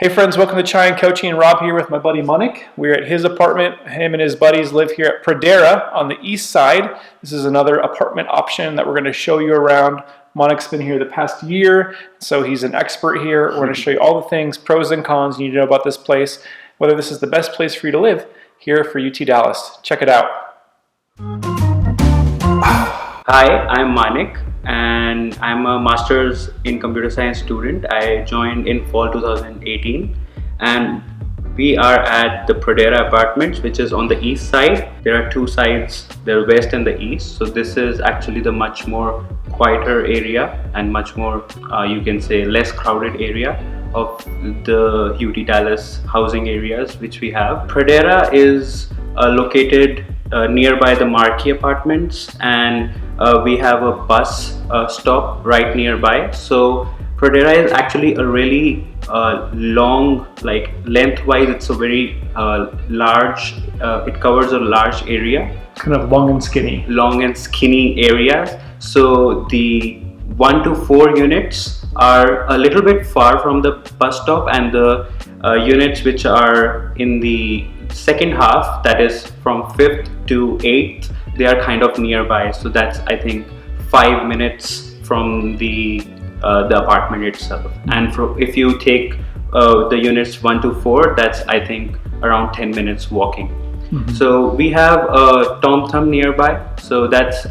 Hey friends, welcome to Chai and Coaching. And Rob here with my buddy Manik. We're at his apartment. Him and his buddies live here at Pradera on the east side. This is another apartment option that we're going to show you around. Manik's been here the past year, so he's an expert here. We're going to show you all the things, pros and cons you need to know about this place, whether this is the best place for you to live here for UT Dallas. Check it out. Hi, I'm Manik and I'm a master's in computer science student. I joined in fall 2018 and we are at the Pradera apartments, which is on the east side. There are two sides, the west and the east. So this is actually the much more quieter area and much more, you can say, less crowded area of the UT Dallas housing areas which we have. Pradera is located nearby the Marquee apartments, and we have a bus stop right nearby. So Pradera is actually a really long, like lengthwise, it's a very large, it covers a large area. Kind of long and skinny. Long and skinny areas. So the 1 to 4 units are a little bit far from the bus stop, and the units which are in the second half, that is from 5th to 8th, they are kind of nearby. So that's, I think, 5 minutes from the apartment itself. And if you take the units 1 to 4, that's, I think, around 10 minutes walking. Mm-hmm. So we have a Tom Thumb nearby, so that's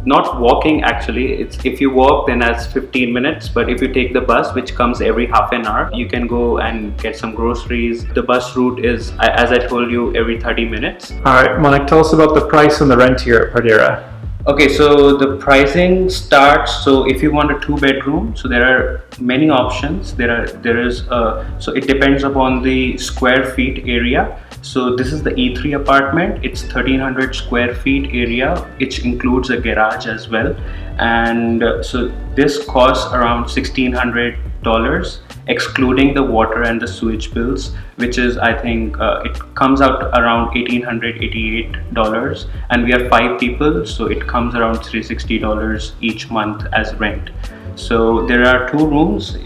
not walking actually. It's, if you walk, then that's 15 minutes, but if you take the bus, which comes every half an hour, you can go and get some groceries. The bus route is, as I told you, every 30 minutes. All right, Manik, tell us about the price and the rent here at Pradera. Okay, so the pricing starts, so if you want a 2-bedroom, so there are many options. So it depends upon the square feet area. So this is the E3 apartment. It's 1300 square feet area, which includes a garage as well. And so this costs around $1,600, excluding the water and the sewage bills, which is, I think, it comes out around $1,888. And we are 5 people, so it comes around $360 each month as rent. So there are 2 rooms,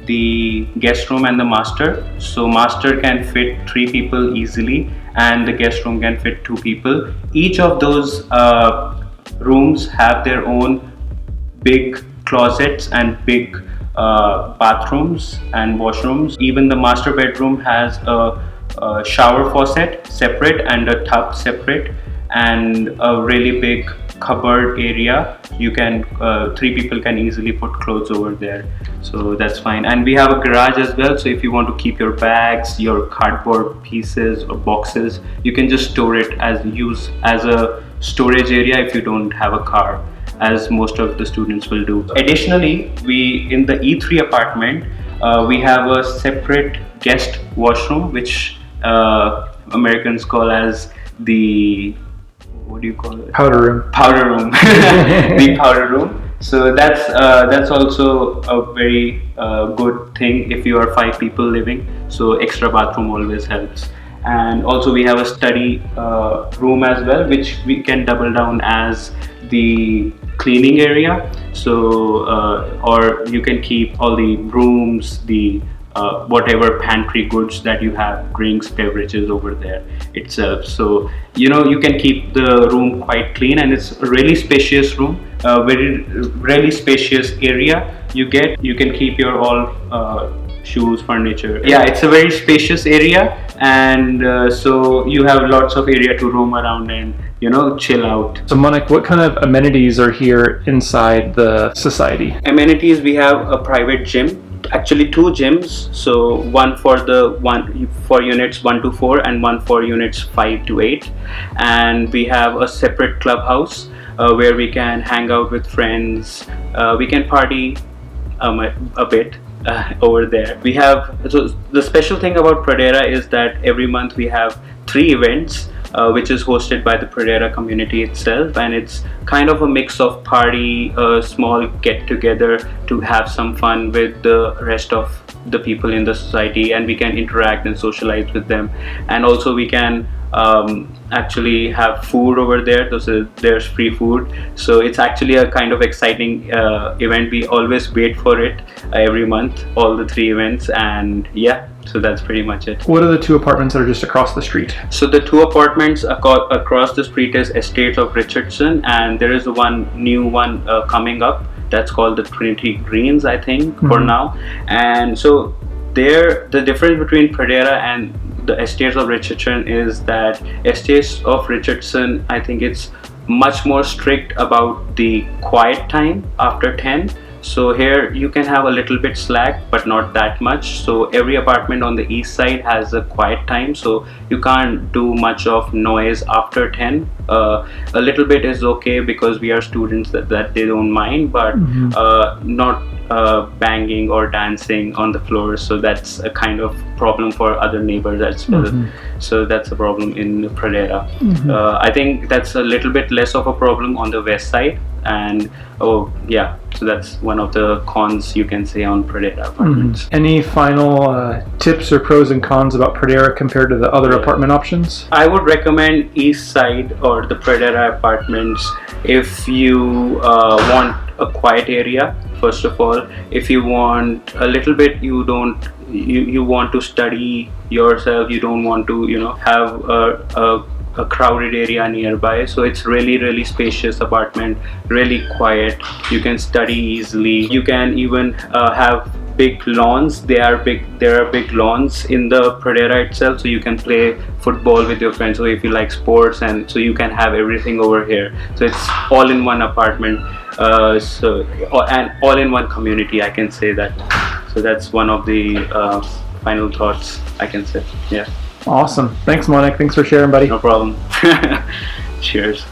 the guest room and the master. So master can fit 3 people easily, and the guest room can fit 2 people. Each of those rooms have their own big closets and big bathrooms and washrooms. Even the master bedroom has a shower faucet separate and a tub separate, and a really big cupboard area. You can 3 people can easily put clothes over there, so that's fine. And we have a garage as well, so if you want to keep your bags, your cardboard pieces or boxes, you can just store it as a storage area if you don't have a car, as most of the students will do. Additionally, we in the E3 apartment, we have a separate guest washroom, which Americans call as the, what do you call it? Powder room. Powder room. The powder room. So that's also a very good thing if you are 5 people living. So extra bathroom always helps. And also we have a study room as well, which we can double down as the cleaning area. So or you can keep all the brooms, the whatever pantry goods that you have, drinks, beverages over there itself. So you can keep the room quite clean, and it's a really spacious room, really spacious area. You can keep your all shoes, furniture. Yeah, it's a very spacious area, and so you have lots of area to roam around and chill out. So Manik, what kind of amenities are here inside the society? Amenities, we have a private gym, actually 2 gyms. So one for units 1 to 4 and one for units 5 to 8. And we have a separate clubhouse where we can hang out with friends. We can party a bit over there. We have, so the special thing about Pradera is that every month we have 3 events, which is hosted by the Pradera community itself, and it's kind of a mix of party, a small get together to have some fun with the rest of the people in the society, and we can interact and socialize with them. And also we can actually have food over there. There's free food, so it's actually a kind of exciting event. We always wait for it every month, all the 3 events, and yeah. So that's pretty much it. What are the 2 apartments that are just across the street? So the 2 apartments across the street is Estates of Richardson, and there is one new one coming up that's called the Trinity Greens, I think, for now. And so there, the difference between Pradera and the Estates of Richardson is that Estates of Richardson, I think it's much more strict about the quiet time after 10. So here you can have a little bit slack, but not that much. So every apartment on the east side has a quiet time, so you can't do much of noise after 10. A little bit is okay because we are students that they don't mind, but not banging or dancing on the floor. So that's a kind of problem for other neighbors as well. So that's a problem in Pradera. I think that's a little bit less of a problem on the west side. And so that's one of the cons you can say on Pradera apartments. Any final tips or pros and cons about Pradera compared to the other apartment options? I would recommend east side or the Pradera apartments if you want a quiet area. First of all, if you want a little bit, you want to study yourself, you don't want to have a crowded area nearby. So it's really spacious apartment, really quiet. You can study easily. You can even have big lawns. There are big lawns in the Pradera itself, so you can play football with your friends. So if you like sports, and so you can have everything over here. So it's all in one apartment. And all in one community, I can say that. So that's one of the final thoughts I can say. Yeah. Awesome. Thanks, Manik. Thanks for sharing, buddy. No problem. Cheers.